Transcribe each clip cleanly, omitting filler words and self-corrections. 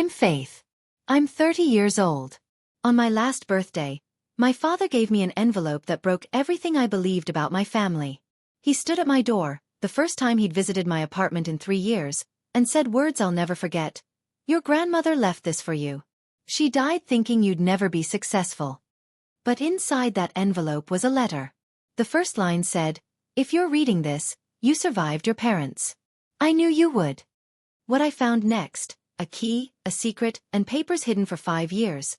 I'm Faith. I'm 30 years old. On my last birthday, my father gave me an envelope that broke everything I believed about my family. He stood at my door, the first time he'd visited my apartment in 3 years, and said words I'll never forget. Your grandmother left this for you. She died thinking you'd never be successful. But inside that envelope was a letter. The first line said, if you're reading this, you survived your parents. I knew you would. What I found next, a key, a secret, and papers hidden for 5 years,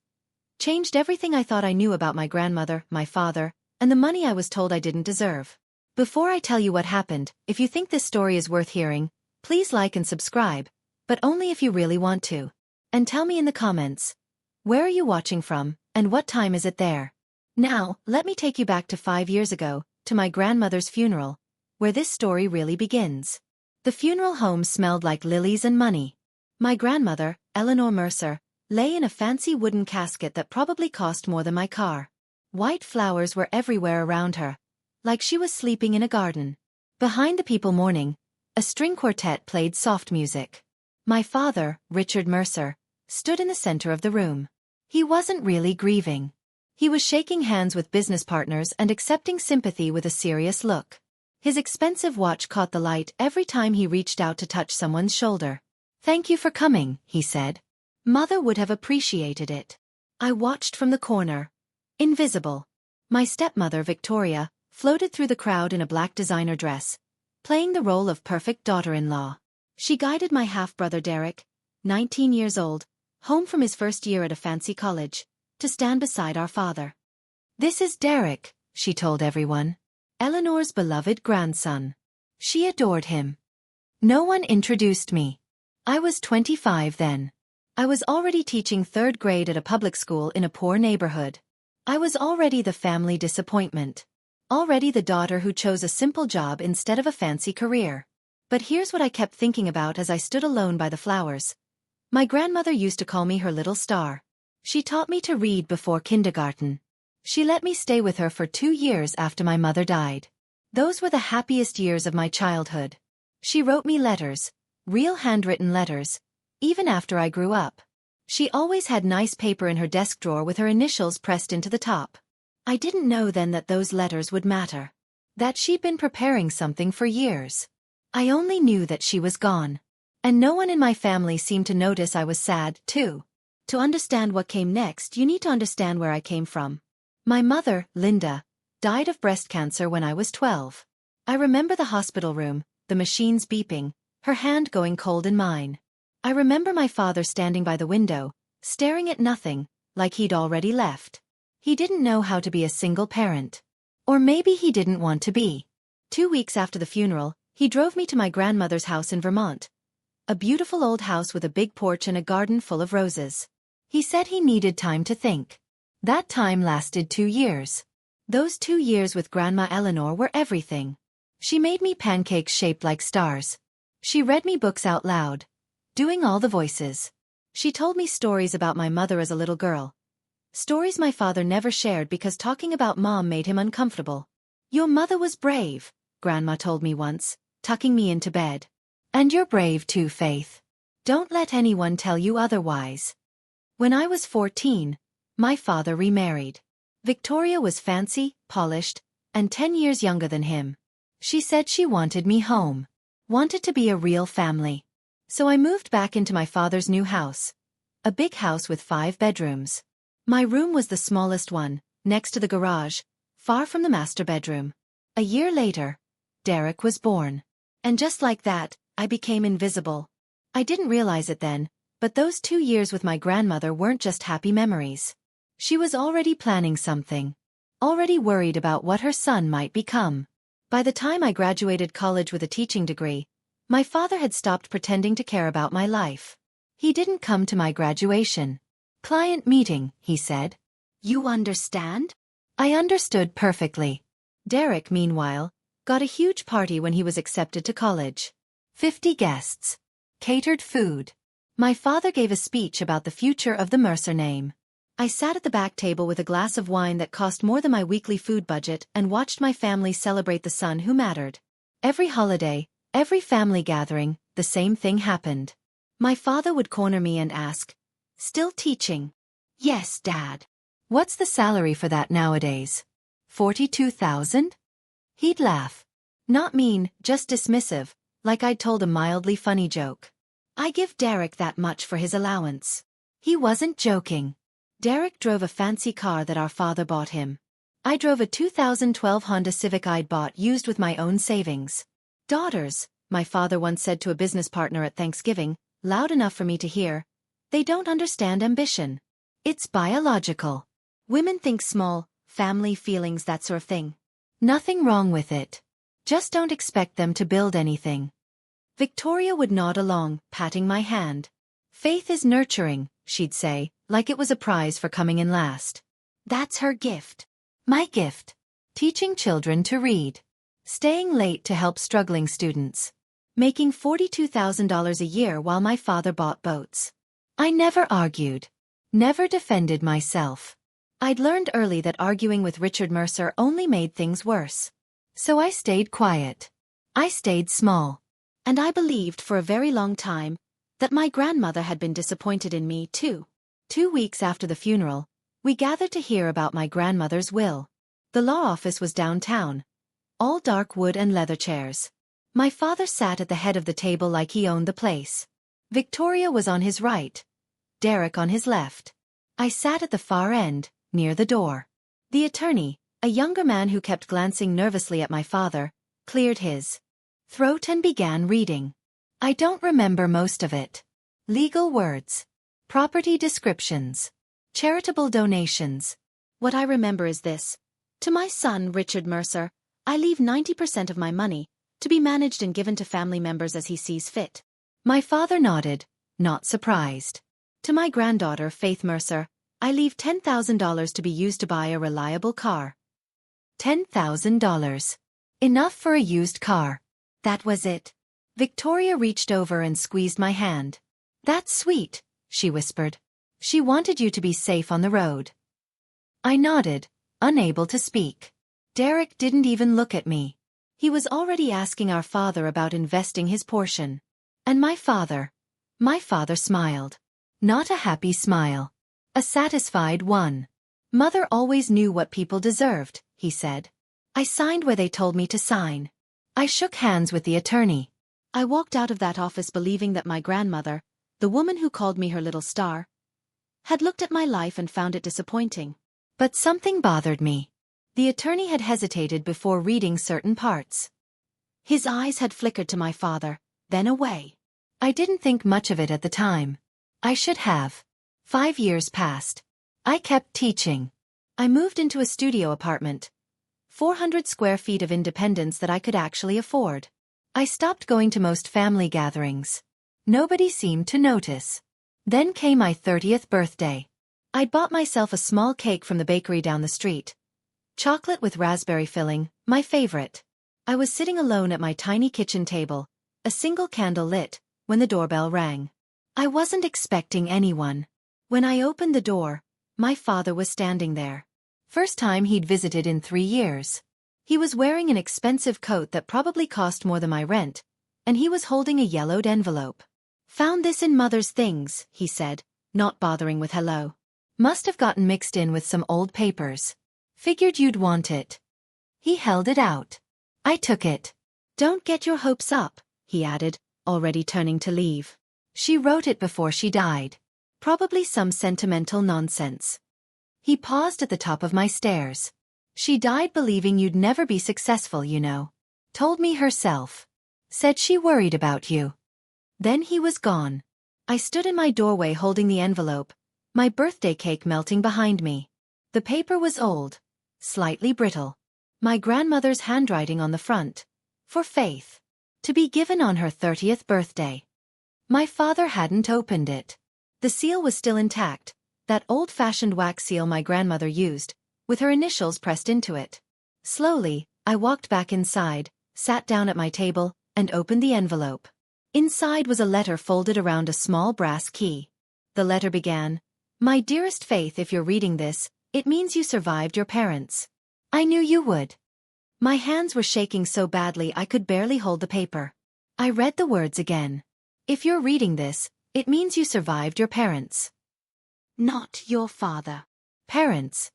changed everything I thought I knew about my grandmother, my father, and the money I was told I didn't deserve. Before I tell you what happened, if you think this story is worth hearing, please like and subscribe, but only if you really want to. And tell me in the comments, where are you watching from, and what time is it there? Now, let me take you back to 5 years ago, to my grandmother's funeral, where this story really begins. The funeral home smelled like lilies and money. My grandmother, Eleanor Mercer, lay in a fancy wooden casket that probably cost more than my car. White flowers were everywhere around her, like she was sleeping in a garden. Behind the people mourning, a string quartet played soft music. My father, Richard Mercer, stood in the center of the room. He wasn't really grieving. He was shaking hands with business partners and accepting sympathy with a serious look. His expensive watch caught the light every time he reached out to touch someone's shoulder. Thank you for coming, he said. Mother would have appreciated it. I watched from the corner. Invisible. My stepmother, Victoria, floated through the crowd in a black designer dress, playing the role of perfect daughter-in-law. She guided my half-brother Derek, 19 years old, home from his first year at a fancy college, to stand beside our father. This is Derek, she told everyone. Eleanor's beloved grandson. She adored him. No one introduced me. I was 25 then. I was already teaching 3rd grade at a public school in a poor neighborhood. I was already the family disappointment. Already the daughter who chose a simple job instead of a fancy career. But here's what I kept thinking about as I stood alone by the flowers. My grandmother used to call me her little star. She taught me to read before kindergarten. She let me stay with her for 2 years after my mother died. Those were the happiest years of my childhood. She wrote me letters, real handwritten letters, even after I grew up. She always had nice paper in her desk drawer with her initials pressed into the top. I didn't know then that those letters would matter. That she'd been preparing something for years. I only knew that she was gone. And no one in my family seemed to notice I was sad, too. To understand what came next, you need to understand where I came from. My mother, Linda, died of breast cancer when I was 12. I remember the hospital room, the machines beeping, her hand going cold in mine. I remember my father standing by the window, staring at nothing, like he'd already left. He didn't know how to be a single parent. Or maybe he didn't want to be. 2 weeks after the funeral, he drove me to my grandmother's house in Vermont. A beautiful old house with a big porch and a garden full of roses. He said he needed time to think. That time lasted 2 years. Those 2 years with Grandma Eleanor were everything. She made me pancakes shaped like stars. She read me books out loud, doing all the voices. She told me stories about my mother as a little girl. Stories my father never shared because talking about Mom made him uncomfortable. Your mother was brave, Grandma told me once, tucking me into bed. And you're brave too, Faith. Don't let anyone tell you otherwise. When I was 14, my father remarried. Victoria was fancy, polished, and 10 years younger than him. She said she wanted me home. Wanted to be a real family. So I moved back into my father's new house. A big house with 5 bedrooms. My room was the smallest one, next to the garage, far from the master bedroom. A year later, Derek was born. And just like that, I became invisible. I didn't realize it then, but those 2 years with my grandmother weren't just happy memories. She was already planning something. Already worried about what her son might become. By the time I graduated college with a teaching degree, my father had stopped pretending to care about my life. He didn't come to my graduation client meeting, he said. You understand? I understood perfectly. Derek, meanwhile, got a huge party when he was accepted to college. 50 guests. Catered food. My father gave a speech about the future of the Mercer name. I sat at the back table with a glass of wine that cost more than my weekly food budget and watched my family celebrate the son who mattered. Every holiday, every family gathering, the same thing happened. My father would corner me and ask, "Still teaching?" "Yes, Dad." "What's the salary for that nowadays? 42,000? He'd laugh. Not mean, just dismissive, like I'd told a mildly funny joke. "I give Derek that much for his allowance." He wasn't joking. Derek drove a fancy car that our father bought him. I drove a 2012 Honda Civic I'd bought used with my own savings. "Daughters," my father once said to a business partner at Thanksgiving, loud enough for me to hear, "they don't understand ambition. It's biological. Women think small, family feelings, that sort of thing. Nothing wrong with it. Just don't expect them to build anything." Victoria would nod along, patting my hand. "Faith is nurturing," she'd say, like it was a prize for coming in last. That's her gift. My gift. Teaching children to read. Staying late to help struggling students. Making $42,000 a year while my father bought boats. I never argued. Never defended myself. I'd learned early that arguing with Richard Mercer only made things worse. So I stayed quiet. I stayed small. And I believed for a very long time that my grandmother had been disappointed in me too. 2 weeks after the funeral, we gathered to hear about my grandmother's will. The law office was downtown. All dark wood and leather chairs. My father sat at the head of the table like he owned the place. Victoria was on his right. Derek on his left. I sat at the far end, near the door. The attorney, a younger man who kept glancing nervously at my father, cleared his throat and began reading. I don't remember most of it. Legal words. Property descriptions. Charitable donations. What I remember is this. "To my son, Richard Mercer, I leave 90% of my money, to be managed and given to family members as he sees fit." My father nodded, not surprised. "To my granddaughter, Faith Mercer, I leave $10,000 to be used to buy a reliable car." $10,000. Enough for a used car. That was it. Victoria reached over and squeezed my hand. "That's sweet," she whispered. "She wanted you to be safe on the road." I nodded, unable to speak. Derek didn't even look at me. He was already asking our father about investing his portion. And my father smiled. Not a happy smile. A satisfied one. "Mother always knew what people deserved," he said. "I signed where they told me to sign." I shook hands with the attorney. I walked out of that office believing that my grandmother, the woman who called me her little star, had looked at my life and found it disappointing. But something bothered me. The attorney had hesitated before reading certain parts. His eyes had flickered to my father, then away. I didn't think much of it at the time. I should have. 5 years passed. I kept teaching. I moved into a studio apartment. 400 square feet of independence that I could actually afford. I stopped going to most family gatherings. Nobody seemed to notice. Then came my 30th birthday. I'd bought myself a small cake from the bakery down the street. Chocolate with raspberry filling, my favorite. I was sitting alone at my tiny kitchen table, a single candle lit, when the doorbell rang. I wasn't expecting anyone. When I opened the door, my father was standing there. First time he'd visited in 3 years. He was wearing an expensive coat that probably cost more than my rent, and he was holding a yellowed envelope. "Found this in Mother's things," he said, not bothering with hello. "Must have gotten mixed in with some old papers. Figured you'd want it." He held it out. I took it. "Don't get your hopes up," he added, already turning to leave. "She wrote it before she died. Probably some sentimental nonsense." He paused at the top of my stairs. "She died believing you'd never be successful, you know. Told me herself. Said she worried about you." Then he was gone. I stood in my doorway holding the envelope, my birthday cake melting behind me. The paper was old, slightly brittle. My grandmother's handwriting on the front. For Faith. To be given on her 30th birthday. My father hadn't opened it. The seal was still intact, that old-fashioned wax seal my grandmother used, with her initials pressed into it. Slowly, I walked back inside, sat down at my table, and opened the envelope. Inside was a letter folded around a small brass key. The letter began, "My dearest Faith, if you're reading this, it means you survived your parents. I knew you would." My hands were shaking so badly I could barely hold the paper. I read the words again. "If you're reading this, It means you survived your parents. Not your father. Parents.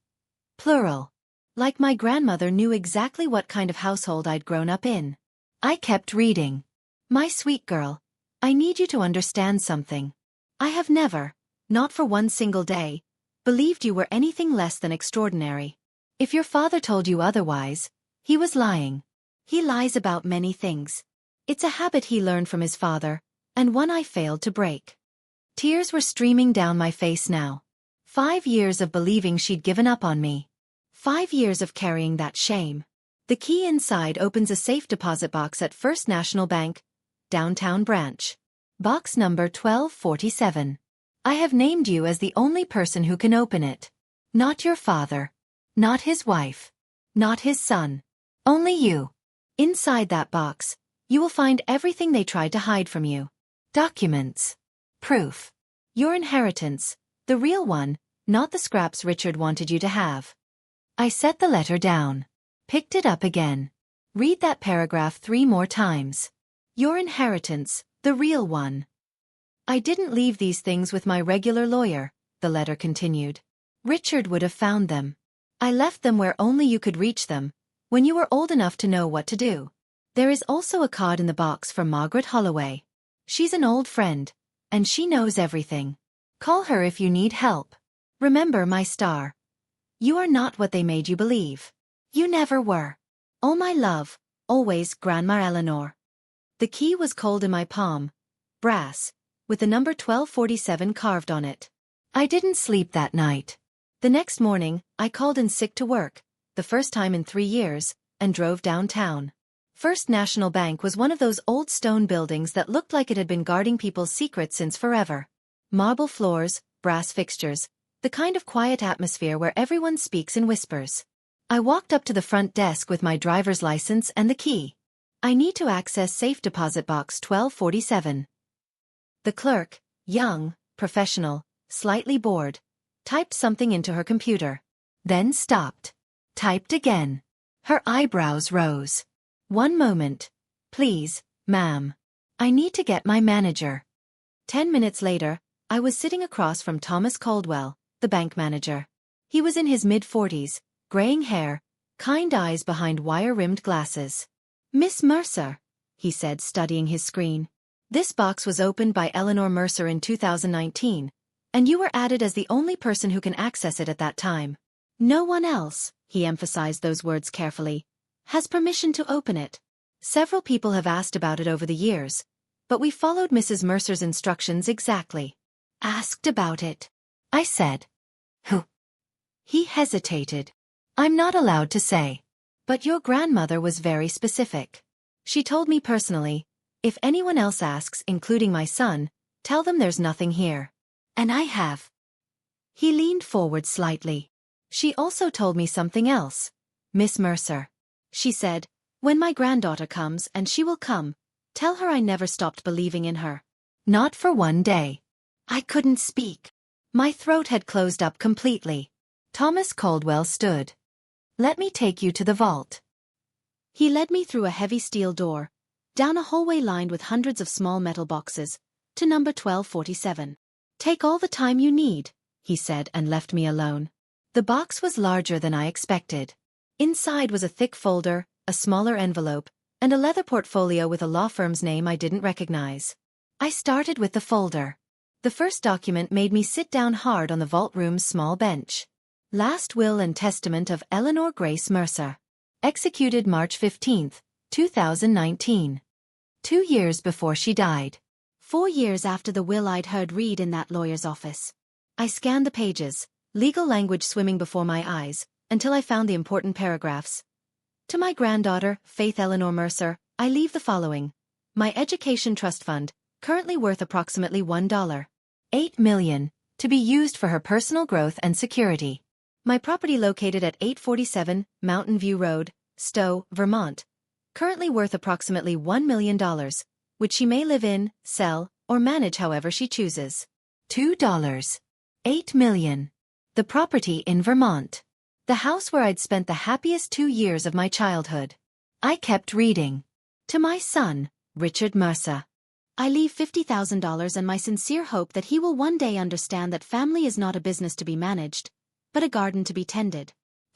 Plural. Like my grandmother knew exactly what kind of household I'd grown up in. I kept reading. My sweet girl, I need you to understand something. I have never, not for one single day, believed you were anything less than extraordinary. If your father told you otherwise, he was lying. He lies about many things. It's a habit he learned from his father, and one I failed to break. Tears were streaming down my face now. 5 years of believing she'd given up on me. 5 years of carrying that shame. The key inside opens a safe deposit box at First National Bank, downtown branch. Box number 1247. I have named you as the only person who can open it. Not your father. Not his wife. Not his son. Only you. Inside that box, you will find everything they tried to hide from you. Documents. Proof. Your inheritance, the real one, not the scraps Richard wanted you to have. I set the letter down. Picked it up again. Read that paragraph 3 more times. Your inheritance, the real one. I didn't leave these things with my regular lawyer, the letter continued. Richard would have found them. I left them where only you could reach them, when you were old enough to know what to do. There is also a card in the box from Margaret Holloway. She's an old friend, and she knows everything. Call her if you need help. Remember, my star. You are not what they made you believe. You never were. All my love, always, Grandma Eleanor. The key was cold in my palm, brass, with the number 1247 carved on it. I didn't sleep that night. The next morning, I called in sick to work, the first time in 3 years, and drove downtown. First National Bank was one of those old stone buildings that looked like it had been guarding people's secrets since forever. Marble floors, brass fixtures, the kind of quiet atmosphere where everyone speaks in whispers. I walked up to the front desk with my driver's license and the key. I need to access safe deposit box 1247. The clerk, young, professional, slightly bored, typed something into her computer. Then stopped. Typed again. Her eyebrows rose. 1 moment. Please, ma'am. I need to get my manager. 10 minutes later, I was sitting across from Thomas Caldwell, the bank manager. He was in his mid-40s, graying hair, kind eyes behind wire-rimmed glasses. Miss Mercer, he said, studying his screen. This box was opened by Eleanor Mercer in 2019, and you were added as the only person who can access it at that time. No one else, he emphasized those words carefully, has permission to open it. Several people have asked about it over the years, but we followed Mrs. Mercer's instructions exactly. Asked about it, I said. Who? He hesitated. I'm not allowed to say. But your grandmother was very specific. She told me personally, if anyone else asks, including my son, tell them there's nothing here. And I have. He leaned forward slightly. She also told me something else, Miss Mercer. She said, when my granddaughter comes, and she will come, tell her I never stopped believing in her. Not for one day. I couldn't speak. My throat had closed up completely. Thomas Caldwell stood. Let me take you to the vault. He led me through a heavy steel door, down a hallway lined with hundreds of small metal boxes, to number 1247. Take all the time you need, he said, and left me alone. The box was larger than I expected. Inside was a thick folder, a smaller envelope, and a leather portfolio with a law firm's name I didn't recognize. I started with the folder. The first document made me sit down hard on the vault room's small bench. Last Will and Testament of Eleanor Grace Mercer. Executed March 15, 2019. 2 years before she died. 4 years after the will I'd heard read in that lawyer's office. I scanned the pages, legal language swimming before my eyes, until I found the important paragraphs. To my granddaughter, Faith Eleanor Mercer, I leave the following. My education trust fund, currently worth approximately $1.8 million, to be used for her personal growth and security. My property located at 847 Mountain View Road, Stowe, Vermont, currently worth approximately $1 million, which she may live in, sell, or manage however she chooses. $2.8 million. The property in Vermont. The house where I'd spent the happiest 2 years of my childhood. I kept reading. To my son, Richard Mercer. I leave $50,000 and my sincere hope that he will one day understand that family is not a business to be managed, but a garden to be tended.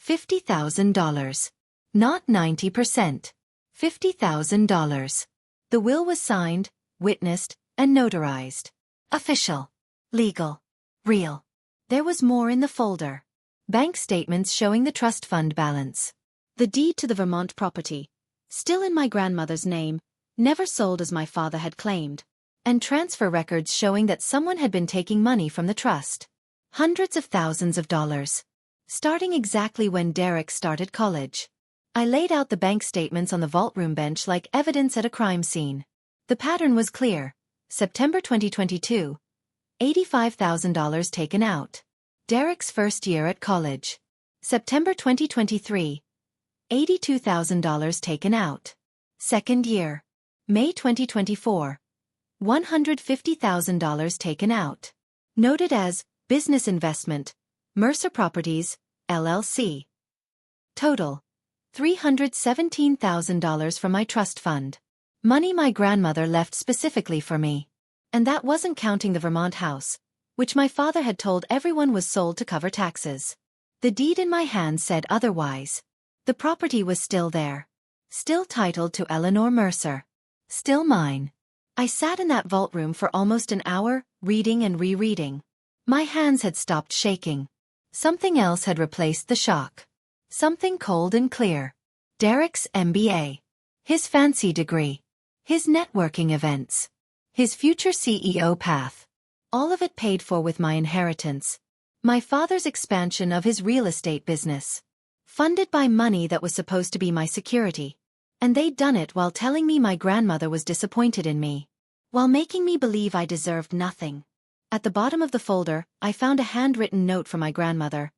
$50,000. Not 90%. $50,000. The will was signed, witnessed, and notarized. Official. Legal. Real. There was more in the folder. Bank statements showing the trust fund balance. The deed to the Vermont property, still in my grandmother's name, never sold as my father had claimed. And transfer records showing that someone had been taking money from the trust. Hundreds of thousands of dollars. Starting exactly when Derek started college. I laid out the bank statements on the vault room bench like evidence at a crime scene. The pattern was clear. September 2022. $85,000 taken out. Derek's first year at college. September 2023. $82,000 taken out. Second year. May 2024. $150,000 taken out. Noted as business investment, Mercer Properties, LLC. Total. $317,000 from my trust fund. Money my grandmother left specifically for me. And that wasn't counting the Vermont house, which my father had told everyone was sold to cover taxes. The deed in my hand said otherwise. The property was still there. Still titled to Eleanor Mercer. Still mine. I sat in that vault room for almost an hour, reading and rereading. My hands had stopped shaking. Something else had replaced the shock. Something cold and clear. Derek's MBA. His fancy degree. His networking events. His future CEO path. All of it paid for with my inheritance. My father's expansion of his real estate business. Funded by money that was supposed to be my security. And they'd done it while telling me my grandmother was disappointed in me. While making me believe I deserved nothing. At the bottom of the folder, I found a handwritten note from my grandmother.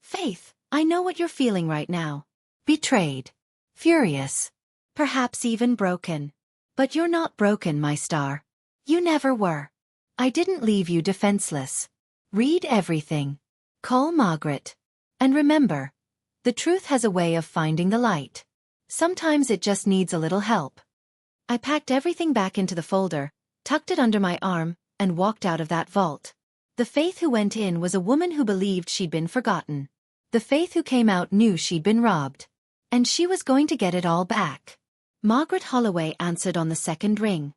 Faith, I know what you're feeling right now. Betrayed. Furious. Perhaps even broken. But you're not broken, my star. You never were. I didn't leave you defenseless. Read everything. Call Margaret. And remember, the truth has a way of finding the light. Sometimes it just needs a little help. I packed everything back into the folder, tucked it under my arm, and walked out of that vault. The Faith who went in was a woman who believed she'd been forgotten. The Faith who came out knew she'd been robbed. And she was going to get it all back. Margaret Holloway answered on the second ring.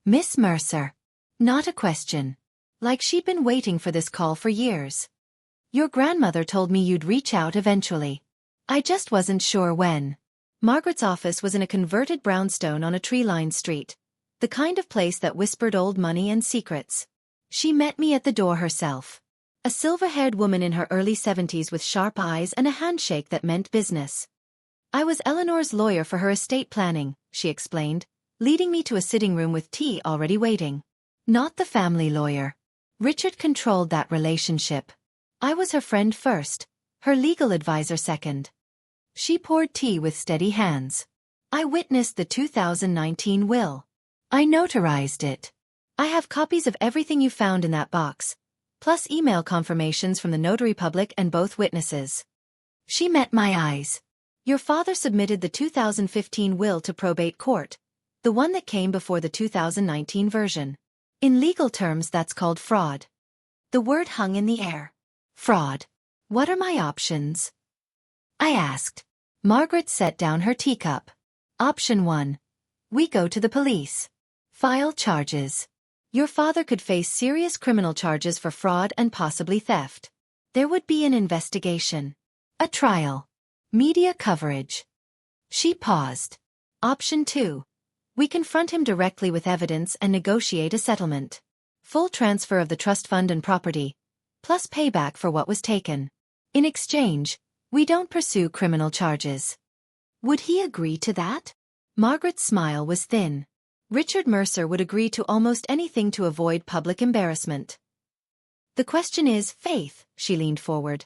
Miss Mercer. Not a question. Like she'd been waiting for this call for years. Your grandmother told me you'd reach out eventually. I just wasn't sure when. Margaret's office was in a converted brownstone on a tree-lined street. The kind of place that whispered old money and secrets. She met me at the door herself. A silver-haired woman in her early 70s with sharp eyes and a handshake that meant business. I was Eleanor's lawyer for her estate planning, she explained, leading me to a sitting room with tea already waiting. Not the family lawyer. Richard controlled that relationship. I was her friend first, her legal advisor second. She poured tea with steady hands. I witnessed the 2019 will. I notarized it. I have copies of everything you found in that box, plus email confirmations from the notary public and both witnesses. She met my eyes. Your father submitted the 2015 will to probate court, the one that came before the 2019 version. In legal terms, that's called fraud. The word hung in the air. Fraud. What are my options? I asked. Margaret set down her teacup. Option 1. We go to the police. File charges. Your father could face serious criminal charges for fraud and possibly theft. There would be an investigation. A trial. Media coverage. She paused. Option 2. We confront him directly with evidence and negotiate a settlement. Full transfer of the trust fund and property, plus payback for what was taken. In exchange, we don't pursue criminal charges. Would he agree to that? Margaret's smile was thin. Richard Mercer would agree to almost anything to avoid public embarrassment. The question is, Faith, she leaned forward.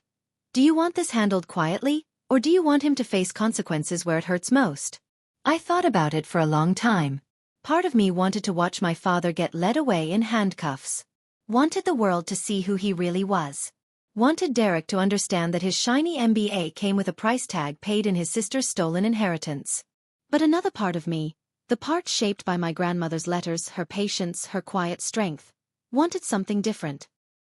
Do you want this handled quietly, or do you want him to face consequences where it hurts most? I thought about it for a long time. Part of me wanted to watch my father get led away in handcuffs. Wanted the world to see who he really was. Wanted Derek to understand that his shiny MBA came with a price tag paid in his sister's stolen inheritance. But another part of me, The part shaped by my grandmother's letters, her patience, her quiet strength, wanted something different.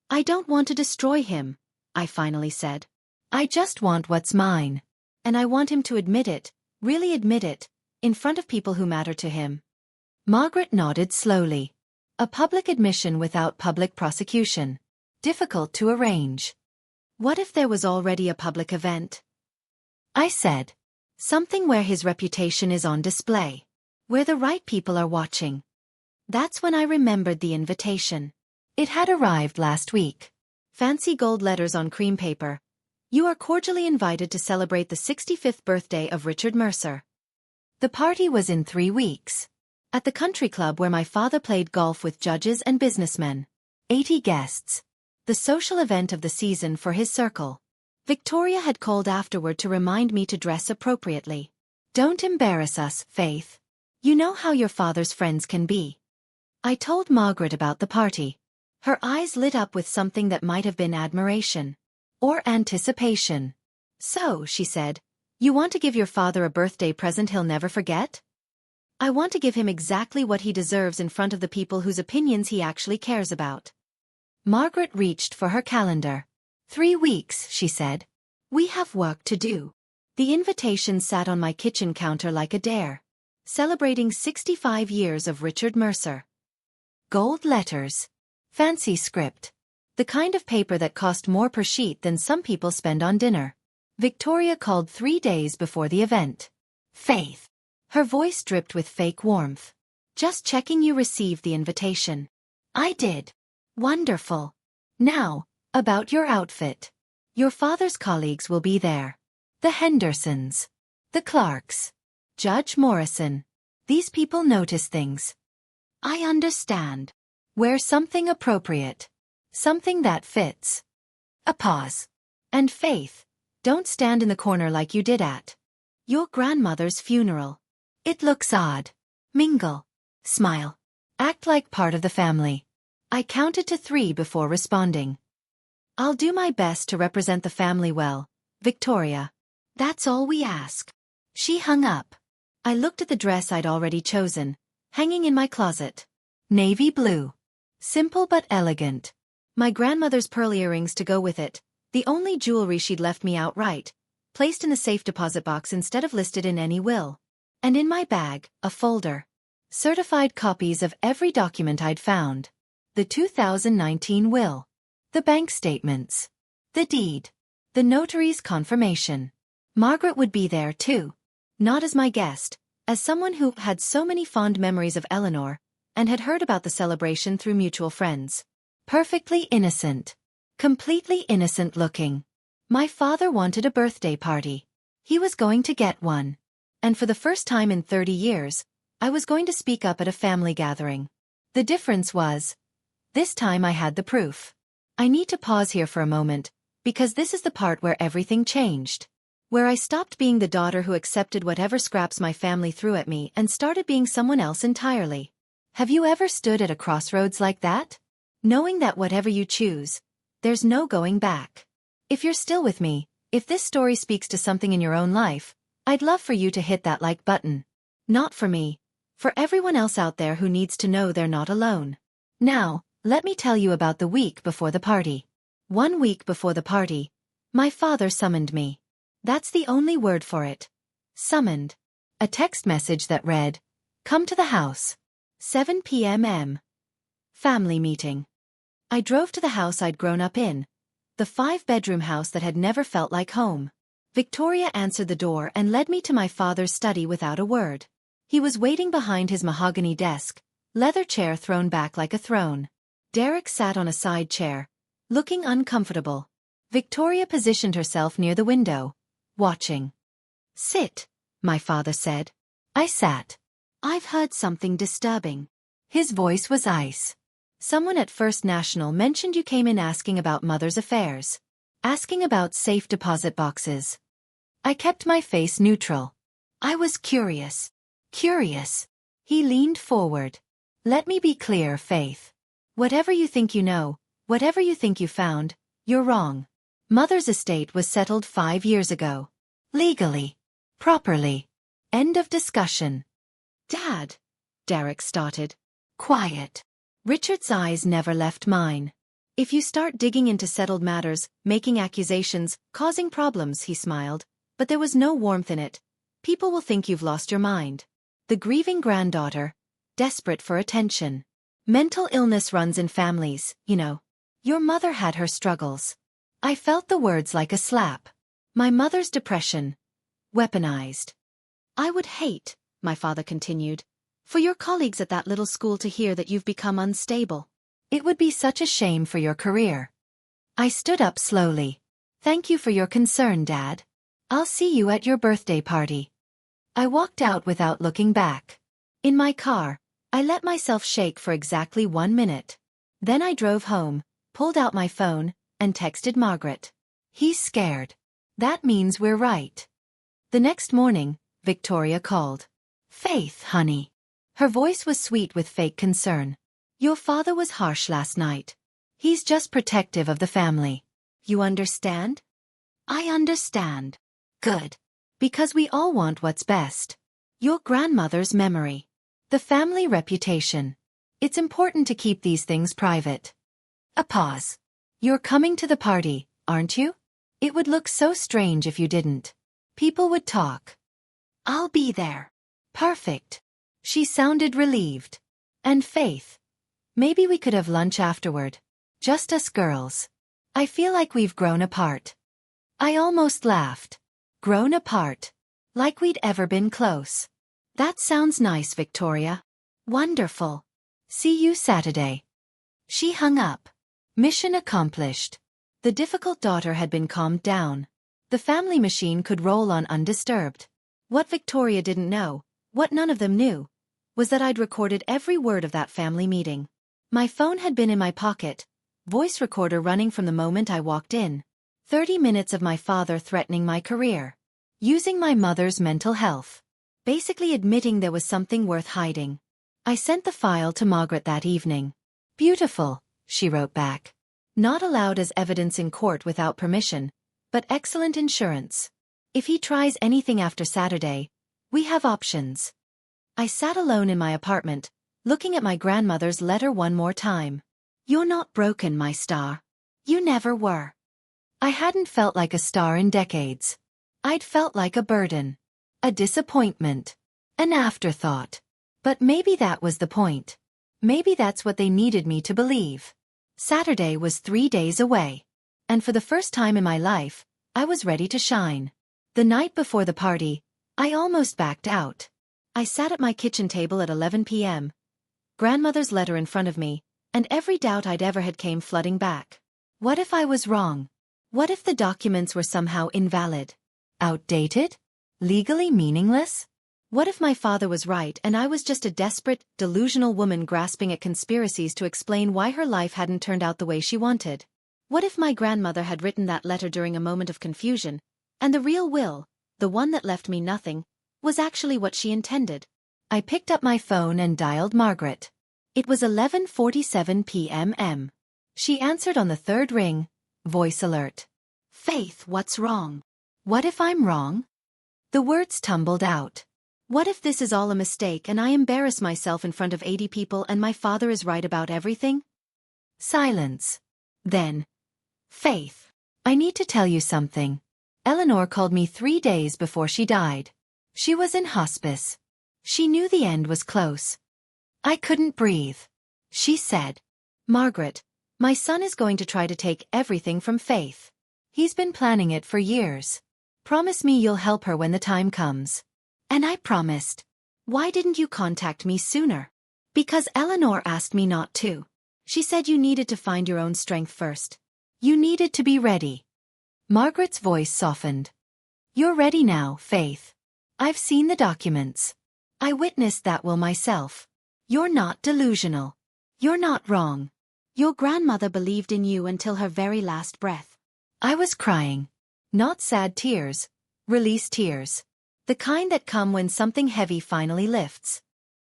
"I don't want to destroy him," I finally said. "I just want what's mine." "And I want him to admit it, really admit it, in front of people who matter to him." Margaret nodded slowly. "A public admission without public prosecution. Difficult to arrange." "What if there was already a public event?" I said. "Something where his reputation is on display. Where the right people are watching." That's when I remembered the invitation. It had arrived last week. Fancy gold letters on cream paper. "You are cordially invited to celebrate the 65th birthday of Richard Mercer." The party was in 3 weeks. At the country club where my father played golf with judges and businessmen. 80 guests. The social event of the season for his circle. Victoria had called afterward to remind me to dress appropriately. "Don't embarrass us, Faith. You know how your father's friends can be." I told Margaret about the party. Her eyes lit up with something that might have been admiration. Or anticipation. "So," she said, "you want to give your father a birthday present he'll never forget?" "I want to give him exactly what he deserves in front of the people whose opinions he actually cares about." Margaret reached for her calendar. 3 weeks, she said. "We have work to do." The invitation sat on my kitchen counter like a dare. Celebrating 65 years of Richard Mercer. Gold letters. Fancy script. The kind of paper that cost more per sheet than some people spend on dinner. Victoria called 3 days before the event. "Faith." Her voice dripped with fake warmth. "Just checking you received the invitation." "I did." "Wonderful. Now, about your outfit. Your father's colleagues will be there. The Hendersons. The Clarks. Judge Morrison. These people notice things." "I understand." "Wear something appropriate. Something that fits." A pause. "And Faith, don't stand in the corner like you did at your grandmother's funeral. It looks odd." "Mingle. Smile. Act like part of the family." I counted to 3 before responding. "I'll do my best to represent the family well, Victoria. That's all we ask." She hung up. I looked at the dress I'd already chosen, hanging in my closet. Navy blue. Simple but elegant. My grandmother's pearl earrings to go with it, the only jewelry she'd left me outright, placed in the safe deposit box instead of listed in any will. And in my bag, a folder. Certified copies of every document I'd found. The 2019 will. The bank statements. The deed. The notary's confirmation. Margaret would be there too. Not as my guest, as someone who had so many fond memories of Eleanor, and had heard about the celebration through mutual friends. Perfectly innocent. Completely innocent looking. My father wanted a birthday party. He was going to get one. And for the first time in 30 years, I was going to speak up at a family gathering. The difference was, this time I had the proof. I need to pause here for a moment, because this is the part where everything changed. Where I stopped being the daughter who accepted whatever scraps my family threw at me and started being someone else entirely. Have you ever stood at a crossroads like that? Knowing that whatever you choose, there's no going back. If you're still with me, if this story speaks to something in your own life, I'd love for you to hit that like button. Not for me. For everyone else out there who needs to know they're not alone. Now, let me tell you about the week before the party. 1 week before the party, my father summoned me. That's the only word for it. Summoned. A text message that read, "Come to the house. 7 p.m. Family meeting." I drove to the house I'd grown up in. The 5-bedroom house that had never felt like home. Victoria answered the door and led me to my father's study without a word. He was waiting behind his mahogany desk, leather chair thrown back like a throne. Derek sat on a side chair, looking uncomfortable. Victoria positioned herself near the window, watching. "Sit," my father said. I sat. "I've heard something disturbing." His voice was ice. "Someone at First National mentioned you came in asking about mother's affairs. Asking about safe deposit boxes." I kept my face neutral. I was curious. Curious. He leaned forward. "Let me be clear, Faith. Whatever you think you know, whatever you think you found, you're wrong. Mother's estate was settled 5 years ago. Legally. Properly. End of discussion." Dad, Derek started. Quiet. Richard's eyes never left mine. If you start digging into settled matters, making accusations, causing problems, he smiled, but there was no warmth in it. People will think you've lost your mind. The grieving granddaughter, desperate for attention. Mental illness runs in families, you know. Your mother had her struggles. I felt the words like a slap. My mother's depression. Weaponized. I would hate, my father continued, for your colleagues at that little school to hear that you've become unstable. It would be such a shame for your career. I stood up slowly. Thank you for your concern, Dad. I'll see you at your birthday party. I walked out without looking back. In my car, I let myself shake for exactly 1 minute. Then I drove home, pulled out my phone, and texted Margaret. He's scared. That means we're right. The next morning, Victoria called. Faith, honey. Her voice was sweet with fake concern. Your father was harsh last night. He's just protective of the family. You understand? I understand. Good. Because we all want what's best. Your grandmother's memory. The family reputation. It's important to keep these things private. A pause. You're coming to the party, aren't you? It would look so strange if you didn't. People would talk. I'll be there. Perfect. She sounded relieved. And Faith. Maybe we could have lunch afterward. Just us girls. I feel like we've grown apart. I almost laughed. Grown apart. Like we'd ever been close. That sounds nice, Victoria. Wonderful. See you Saturday. She hung up. Mission accomplished. The difficult daughter had been calmed down. The family machine could roll on undisturbed. What Victoria didn't know, what none of them knew, was that I'd recorded every word of that family meeting. My phone had been in my pocket, voice recorder running from the moment I walked in. 30 minutes of my father threatening my career. Using my mother's mental health. Basically admitting there was something worth hiding. I sent the file to Margaret that evening. Beautiful, she wrote back. Not allowed as evidence in court without permission, but excellent insurance. If he tries anything after Saturday, we have options. I sat alone in my apartment, looking at my grandmother's letter one more time. You're not broken, my star. You never were. I hadn't felt like a star in decades. I'd felt like a burden. A disappointment. An afterthought. But maybe that was the point. Maybe that's what they needed me to believe. Saturday was 3 days away. And for the first time in my life, I was ready to shine. The night before the party, I almost backed out. I sat at my kitchen table at 11 p.m. Grandmother's letter in front of me, and every doubt I'd ever had came flooding back. What if I was wrong? What if the documents were somehow invalid? Outdated? Legally meaningless? What if my father was right and I was just a desperate, delusional woman grasping at conspiracies to explain why her life hadn't turned out the way she wanted? What if my grandmother had written that letter during a moment of confusion, and the real will, the one that left me nothing, was actually what she intended? I picked up my phone and dialed Margaret. It was 11:47 p.m. She answered on the third ring, voice alert. Faith, what's wrong? What if I'm wrong? The words tumbled out. What if this is all a mistake and I embarrass myself in front of 80 people and my father is right about everything? Silence. Then. Faith. I need to tell you something. Eleanor called me 3 days before she died. She was in hospice. She knew the end was close. I couldn't breathe. She said, Margaret, my son is going to try to take everything from Faith. He's been planning it for years. Promise me you'll help her when the time comes. And I promised. Why didn't you contact me sooner? Because Eleanor asked me not to. She said you needed to find your own strength first. You needed to be ready. Margaret's voice softened. You're ready now, Faith. I've seen the documents. I witnessed that will myself. You're not delusional. You're not wrong. Your grandmother believed in you until her very last breath. I was crying. Not sad tears. Release tears. The kind that come when something heavy finally lifts.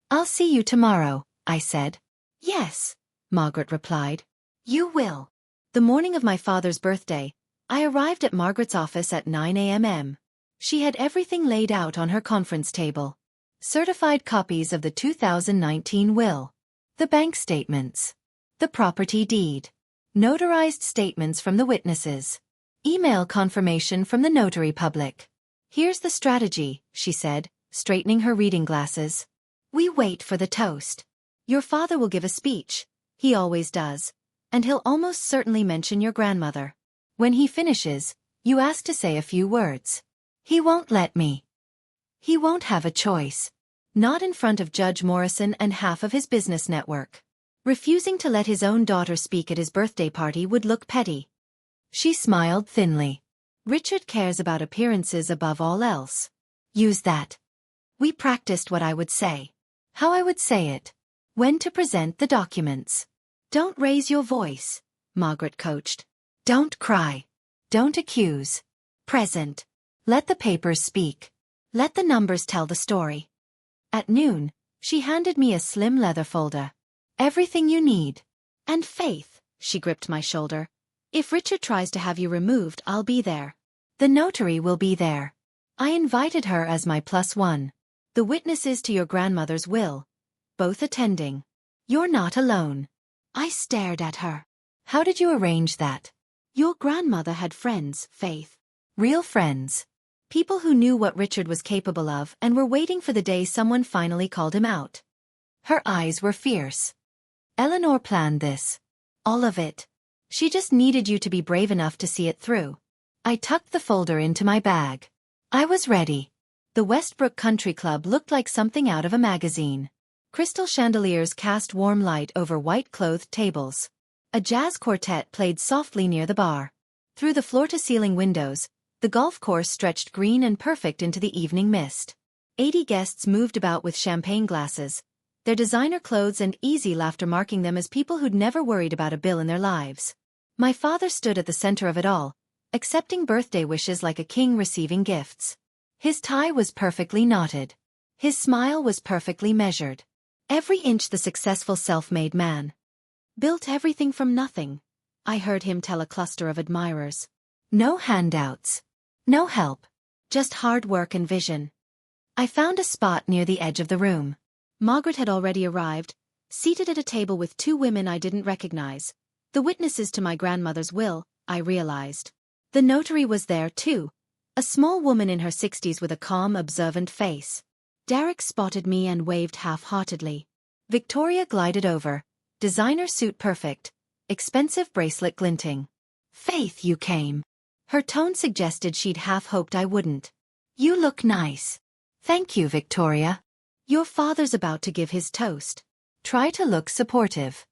I'll see you tomorrow, I said. Yes, Margaret replied. You will. The morning of my father's birthday, I arrived at Margaret's office at 9 a.m. She had everything laid out on her conference table. certified copies of the 2019 will, the bank statements, the property deed, notarized statements from the witnesses, email confirmation from the notary public. Here's the strategy, she said, straightening her reading glasses. We wait for the toast. Your father will give a speech. He always does. And he'll almost certainly mention your grandmother. When he finishes, you ask to say a few words. He won't let me. He won't have a choice. Not in front of Judge Morrison and half of his business network. Refusing to let his own daughter speak at his birthday party would look petty. She smiled thinly. Richard cares about appearances above all else. Use that. We practiced what I would say. How I would say it. When to present the documents. Don't raise your voice, Margaret coached. Don't cry. Don't accuse. Present. Let the papers speak. Let the numbers tell the story. At noon, she handed me a slim leather folder. Everything you need. And Faith, she gripped my shoulder. If Richard tries to have you removed, I'll be there. The notary will be there. I invited her as my +1. The witnesses to your grandmother's will. Both attending. You're not alone. I stared at her. How did you arrange that? Your grandmother had friends, Faith. Real friends. People who knew what Richard was capable of and were waiting for the day someone finally called him out. Her eyes were fierce. Eleanor planned this. All of it. She just needed you to be brave enough to see it through. I tucked the folder into my bag. I was ready. The Westbrook Country Club looked like something out of a magazine. Crystal chandeliers cast warm light over white-clothed tables. A jazz quartet played softly near the bar. Through the floor-to-ceiling windows, the golf course stretched green and perfect into the evening mist. 80 guests moved about with champagne glasses, their designer clothes and easy laughter marking them as people who'd never worried about a bill in their lives. My father stood at the center of it all, accepting birthday wishes like a king receiving gifts. His tie was perfectly knotted. His smile was perfectly measured. Every inch the successful self-made man. Built everything from nothing, I heard him tell a cluster of admirers. No handouts. No help. Just hard work and vision. I found a spot near the edge of the room. Margaret had already arrived, seated at a table with 2 women I didn't recognize. The witnesses to my grandmother's will, I realized. The notary was there too, a small woman in her 60s with a calm, observant face. Derek spotted me and waved half-heartedly. Victoria glided over, designer suit perfect, expensive bracelet glinting. Faith, you came. Her tone suggested she'd half hoped I wouldn't. You look nice. Thank you, Victoria. Your father's about to give his toast. Try to look supportive.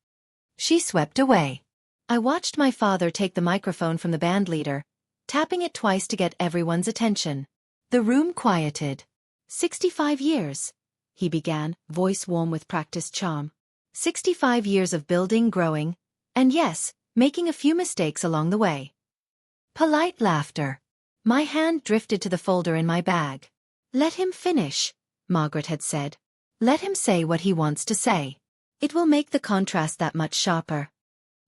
She swept away. I watched my father take the microphone from the bandleader, tapping it twice to get everyone's attention. The room quieted. 65 years, he began, voice warm with practiced charm. 65 years of building, growing, and yes, making a few mistakes along the way. Polite laughter. My hand drifted to the folder in my bag. Let him finish, Margaret had said. Let him say what he wants to say. It will make the contrast that much sharper.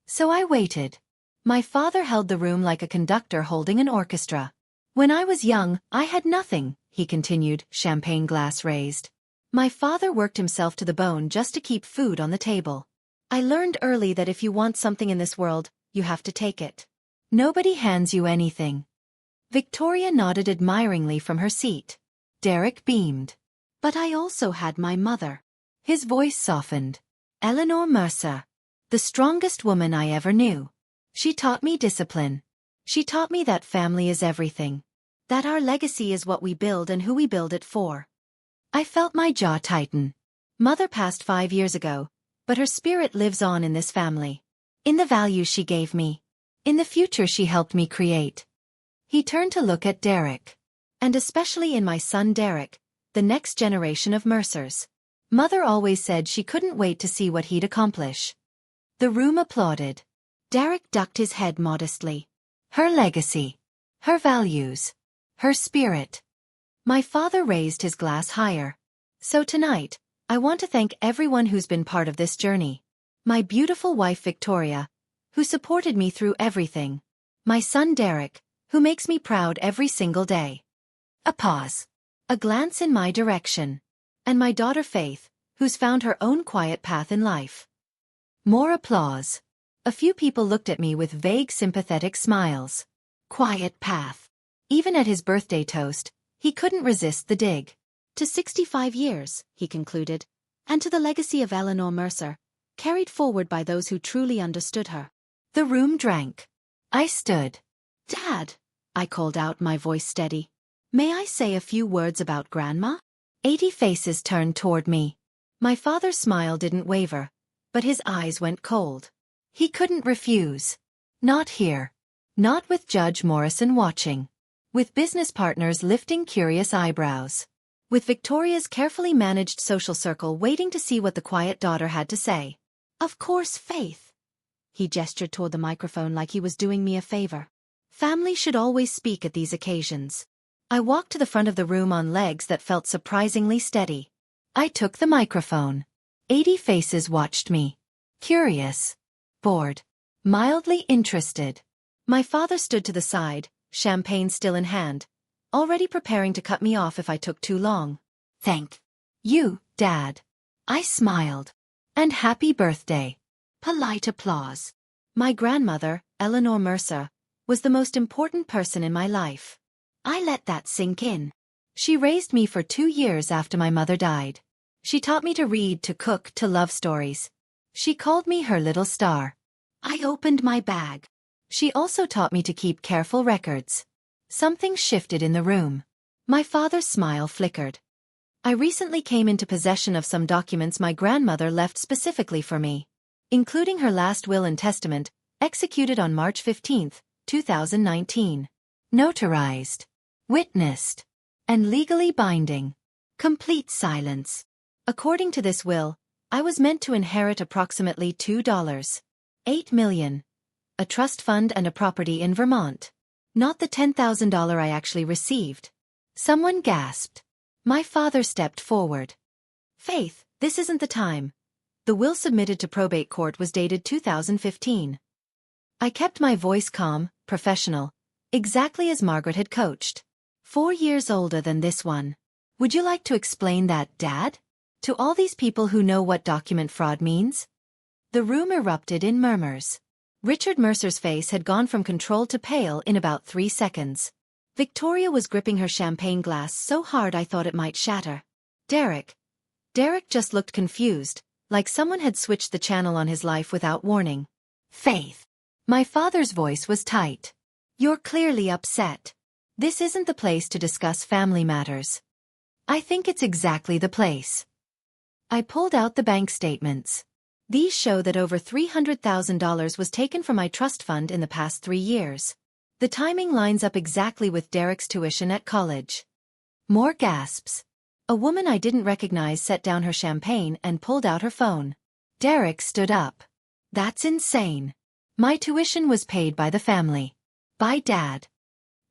So I waited. My father held the room like a conductor holding an orchestra. When I was young, I had nothing, he continued, champagne glass raised. My father worked himself to the bone just to keep food on the table. I learned early that if you want something in this world, you have to take it. Nobody hands you anything. Victoria nodded admiringly from her seat. Derek beamed. But I also had my mother. His voice softened. Eleanor Mercer. The strongest woman I ever knew. She taught me discipline. She taught me that family is everything. That our legacy is what we build and who we build it for. I felt my jaw tighten. Mother passed 5 years ago, but her spirit lives on in this family. In the values she gave me. In the future she helped me create. He turned to look at Derek. And especially in my son Derek, the next generation of Mercers. Mother always said she couldn't wait to see what he'd accomplish. The room applauded. Derek ducked his head modestly. Her legacy. Her values. Her spirit. My father raised his glass higher. So tonight, I want to thank everyone who's been part of this journey. My beautiful wife Victoria, who supported me through everything. My son Derek, who makes me proud every single day. A pause. A glance in my direction. And my daughter Faith, who's found her own quiet path in life. More applause. A few people looked at me with vague sympathetic smiles. Quiet path. Even at his birthday toast, he couldn't resist the dig. To 65 years, he concluded, and to the legacy of Eleanor Mercer, carried forward by those who truly understood her. The room drank. I stood. Dad, I called out, my voice steady. May I say a few words about Grandma? 80 faces turned toward me. My father's smile didn't waver, but his eyes went cold. He couldn't refuse. Not here. Not with Judge Morrison watching. With business partners lifting curious eyebrows. With Victoria's carefully managed social circle waiting to see what the quiet daughter had to say. Of course, Faith. He gestured toward the microphone like he was doing me a favor. Family should always speak at these occasions. I walked to the front of the room on legs that felt surprisingly steady. I took the microphone. 80 faces watched me. Curious. Bored. Mildly interested. My father stood to the side, champagne still in hand, already preparing to cut me off if I took too long. Thank you, Dad. I smiled. And happy birthday. Polite applause. My grandmother, Eleanor Mercer, was the most important person in my life. I let that sink in. She raised me for 2 years after my mother died. She taught me to read, to cook, to love stories. She called me her little star. I opened my bag. She also taught me to keep careful records. Something shifted in the room. My father's smile flickered. I recently came into possession of some documents my grandmother left specifically for me, including her last will and testament, executed on March 15, 2019. Notarized, witnessed, and legally binding. Complete silence. According to this will, I was meant to inherit approximately $2.8 million, a trust fund and a property in Vermont. Not the $10,000 I actually received. Someone gasped. My father stepped forward. Faith, this isn't the time. The will submitted to probate court was dated 2015. I kept my voice calm, professional, exactly as Margaret had coached. 4 years older than this one. Would you like to explain that, Dad? To all these people who know what document fraud means? The room erupted in murmurs. Richard Mercer's face had gone from control to pale in about 3 seconds. Victoria was gripping her champagne glass so hard I thought it might shatter. Derek just looked confused, like someone had switched the channel on his life without warning. Faith. My father's voice was tight. You're clearly upset. This isn't the place to discuss family matters. I think it's exactly the place. I pulled out the bank statements. These show that over $300,000 was taken from my trust fund in the past 3 years. The timing lines up exactly with Derek's tuition at college. More gasps. A woman I didn't recognize set down her champagne and pulled out her phone. Derek stood up. That's insane. My tuition was paid by the family. By Dad.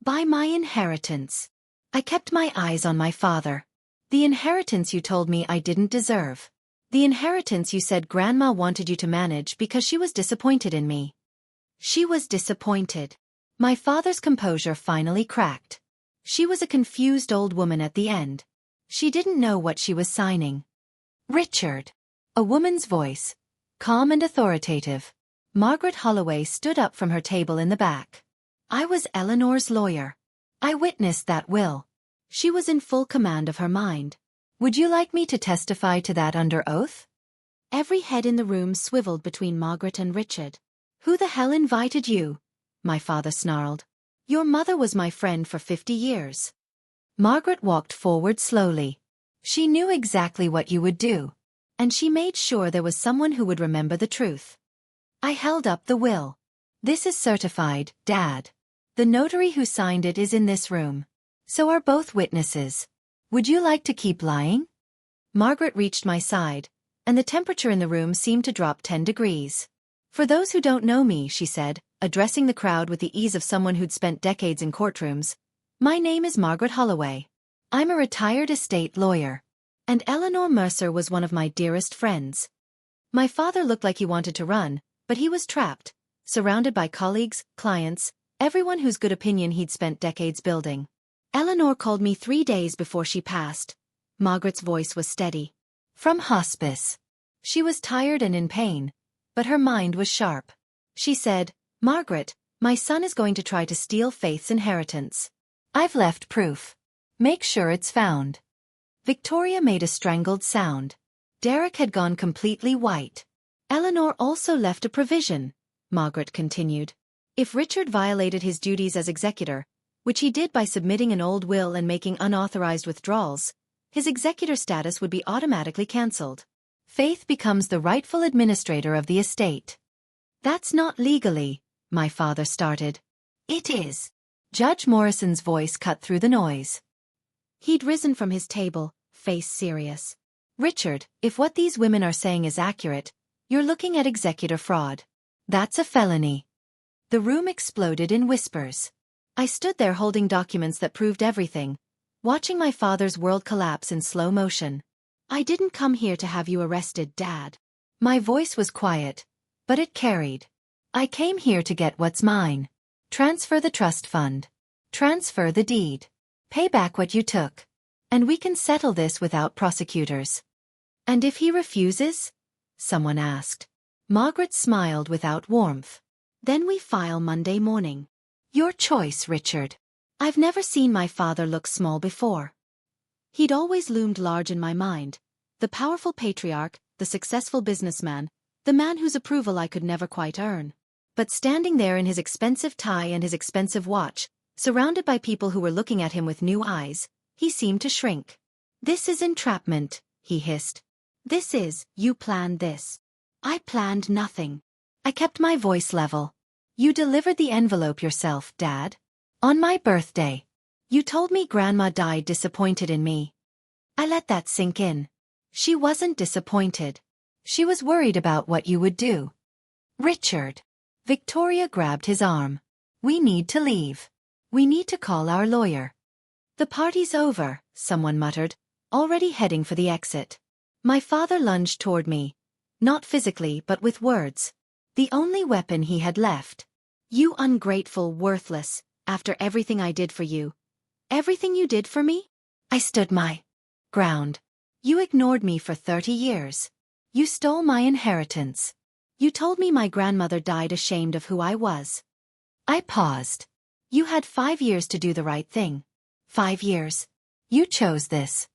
By my inheritance. I kept my eyes on my father. The inheritance you told me I didn't deserve. The inheritance you said Grandma wanted you to manage because she was disappointed in me. She was disappointed. My father's composure finally cracked. She was a confused old woman at the end. She didn't know what she was signing. Richard. A woman's voice. Calm and authoritative. Margaret Holloway stood up from her table in the back. I was Eleanor's lawyer. I witnessed that will. She was in full command of her mind. Would you like me to testify to that under oath? Every head in the room swiveled between Margaret and Richard. Who the hell invited you? My father snarled. Your mother was my friend for 50 years. Margaret walked forward slowly. She knew exactly what you would do. And she made sure there was someone who would remember the truth. I held up the will. This is certified, Dad. The notary who signed it is in this room. So are both witnesses. Would you like to keep lying? Margaret reached my side, and the temperature in the room seemed to drop 10 degrees. For those who don't know me, she said, addressing the crowd with the ease of someone who'd spent decades in courtrooms, my name is Margaret Holloway. I'm a retired estate lawyer. And Eleanor Mercer was one of my dearest friends. My father looked like he wanted to run, but he was trapped, surrounded by colleagues, clients, everyone whose good opinion he'd spent decades building. Eleanor called me 3 days before she passed, Margaret's voice was steady. From hospice. She was tired and in pain, but her mind was sharp. She said, "Margaret, my son is going to try to steal Faith's inheritance. I've left proof. Make sure it's found." Victoria made a strangled sound. Derek had gone completely white. Eleanor also left a provision, Margaret continued. If Richard violated his duties as executor, which he did by submitting an old will and making unauthorized withdrawals, his executor status would be automatically cancelled. Faith becomes the rightful administrator of the estate. That's not legally, my father started. It is. Judge Morrison's voice cut through the noise. He'd risen from his table, face serious. Richard, if what these women are saying is accurate, you're looking at executor fraud. That's a felony. The room exploded in whispers. I stood there holding documents that proved everything, watching my father's world collapse in slow motion. I didn't come here to have you arrested, Dad. My voice was quiet, but it carried. I came here to get what's mine. Transfer the trust fund. Transfer the deed. Pay back what you took. And we can settle this without prosecutors. And if he refuses? Someone asked. Margaret smiled without warmth. Then we file Monday morning. Your choice, Richard. I've never seen my father look small before. He'd always loomed large in my mind. The powerful patriarch, the successful businessman, the man whose approval I could never quite earn. But standing there in his expensive tie and his expensive watch, surrounded by people who were looking at him with new eyes, he seemed to shrink. "This is entrapment," he hissed. You planned this." "I planned nothing." I kept my voice level. "You delivered the envelope yourself, Dad. On my birthday. You told me Grandma died disappointed in me." I let that sink in. She wasn't disappointed. She was worried about what you would do. "Richard." Victoria grabbed his arm. "We need to leave. We need to call our lawyer." "The party's over," someone muttered, already heading for the exit. My father lunged toward me. Not physically, but with words. The only weapon he had left. "You ungrateful, worthless, after everything I did for you. Everything you did for me?" I stood my ground. "You ignored me for 30 years. You stole my inheritance. You told me my grandmother died ashamed of who I was." I paused. "You had 5 years to do the right thing. 5 years. You chose this."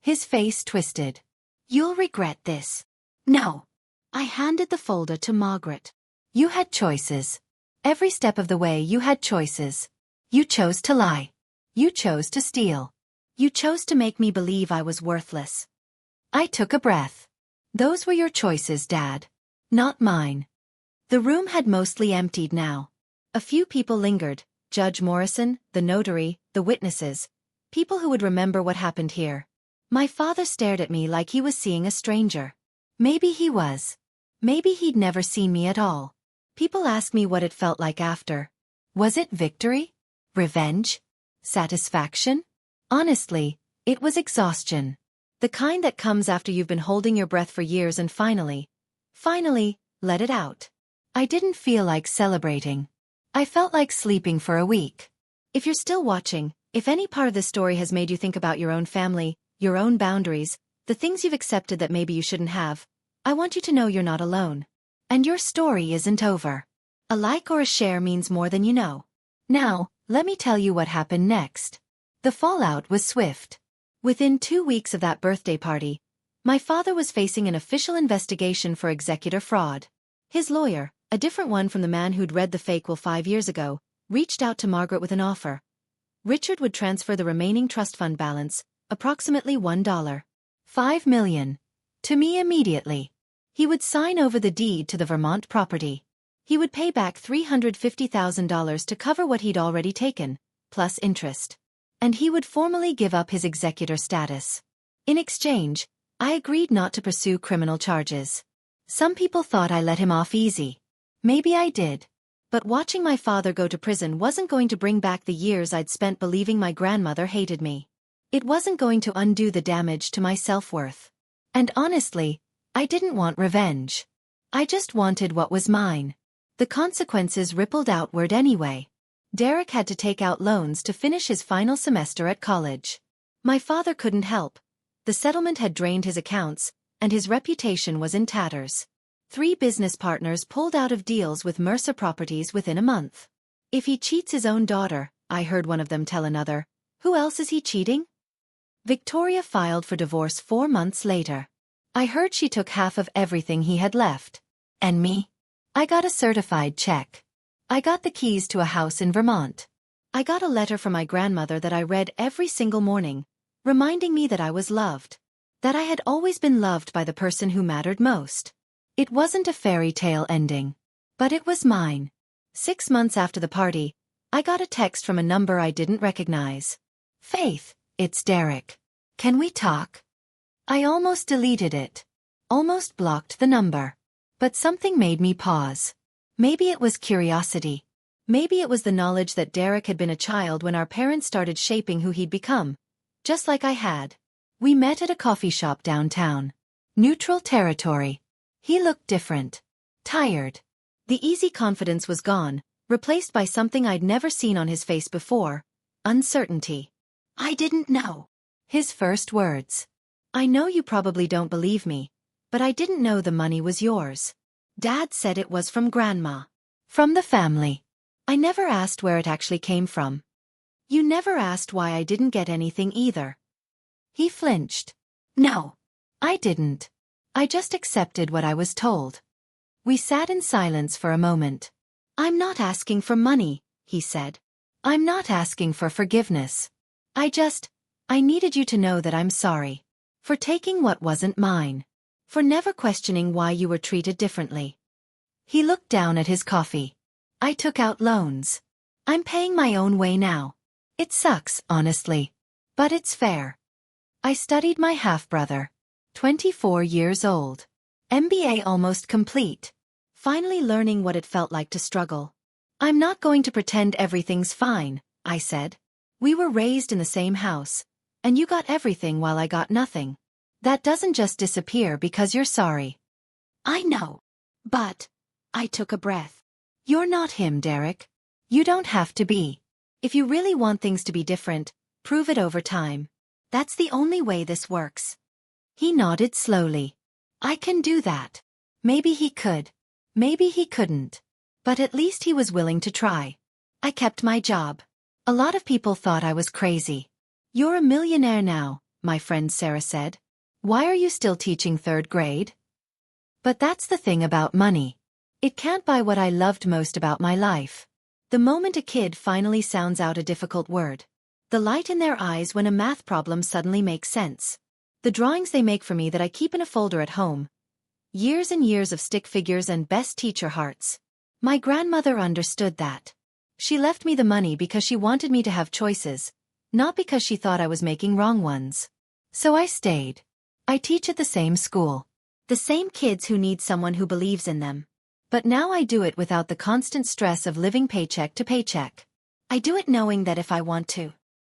His face twisted. "You'll regret this." "No." I handed the folder to Margaret. "You had choices. Every step of the way you had choices. You chose to lie. You chose to steal. You chose to make me believe I was worthless." I took a breath. "Those were your choices, Dad. Not mine." The room had mostly emptied now. A few people lingered, Judge Morrison, the notary, the witnesses, people who would remember what happened here. My father stared at me like he was seeing a stranger. Maybe he was. Maybe he'd never seen me at all. People asked me what it felt like after. Was it victory? Revenge? Satisfaction? Honestly, it was exhaustion. The kind that comes after you've been holding your breath for years and finally, let it out. I didn't feel like celebrating. I felt like sleeping for a week. If you're still watching, if any part of this story has made you think about your own family, your own boundaries, the things you've accepted that maybe you shouldn't have, I want you to know you're not alone. And your story isn't over. A like or a share means more than you know. Now, let me tell you what happened next. The fallout was swift. Within 2 weeks of that birthday party, my father was facing an official investigation for executor fraud. His lawyer, a different one from the man who'd read the fake will 5 years ago, reached out to Margaret with an offer. Richard would transfer the remaining trust fund balance, approximately $1. $5 million. To me immediately. He would sign over the deed to the Vermont property. He would pay back $350,000 to cover what he'd already taken, plus interest. And he would formally give up his executor status. In exchange, I agreed not to pursue criminal charges. Some people thought I let him off easy. Maybe I did. But watching my father go to prison wasn't going to bring back the years I'd spent believing my grandmother hated me. It wasn't going to undo the damage to my self-worth. And honestly, I didn't want revenge. I just wanted what was mine. The consequences rippled outward anyway. Derek had to take out loans to finish his final semester at college. My father couldn't help, The settlement had drained his accounts, and his reputation was in tatters. 3 business partners pulled out of deals with Mercer Properties within a month. If he cheats his own daughter, I heard one of them tell another, who else is he cheating? Victoria filed for divorce 4 months later. I heard she took half of everything he had left. And me? I got a certified check. I got the keys to a house in Vermont. I got a letter from my grandmother that I read every single morning, reminding me that I was loved. That I had always been loved by the person who mattered most. It wasn't a fairy tale ending. But it was mine. 6 months after the party, I got a text from a number I didn't recognize. Faith, it's Derek. Can we talk? I almost deleted it. Almost blocked the number. But something made me pause. Maybe it was curiosity. Maybe it was the knowledge that Derek had been a child when our parents started shaping who he'd become. Just like I had. We met at a coffee shop downtown. Neutral territory. He looked different. Tired. The easy confidence was gone, replaced by something I'd never seen on his face before. Uncertainty. I didn't know. His first words. I know you probably don't believe me, but I didn't know the money was yours. Dad said it was from Grandma. From the family. I never asked where it actually came from. You never asked why I didn't get anything either. He flinched. No. I didn't. I just accepted what I was told. We sat in silence for a moment. I'm not asking for money, he said. I'm not asking for forgiveness. I needed you to know that I'm sorry. For taking what wasn't mine. For never questioning why you were treated differently. He looked down at his coffee. I took out loans. I'm paying my own way now. It sucks, honestly. But it's fair. I studied my half-brother. 24 years old. MBA almost complete. Finally learning what it felt like to struggle. I'm not going to pretend everything's fine, I said. We were raised in the same house, and you got everything while I got nothing. That doesn't just disappear because you're sorry. I know. But, I took a breath. You're not him, Derek. You don't have to be. If you really want things to be different, prove it over time. That's the only way this works. He nodded slowly. I can do that. Maybe he could. Maybe he couldn't. But at least he was willing to try. I kept my job. A lot of people thought I was crazy. You're a millionaire now, my friend Sarah said. Why are you still teaching 3rd grade? But that's the thing about money. It can't buy what I loved most about my life. The moment a kid finally sounds out a difficult word. The light in their eyes when a math problem suddenly makes sense. The drawings they make for me that I keep in a folder at home. Years and years of stick figures and best teacher hearts. My grandmother understood that. She left me the money because she wanted me to have choices, not because she thought I was making wrong ones. So I stayed. I teach at the same school. The same kids who need someone who believes in them. But now I do it without the constant stress of living paycheck to paycheck. I do it knowing that if I want to,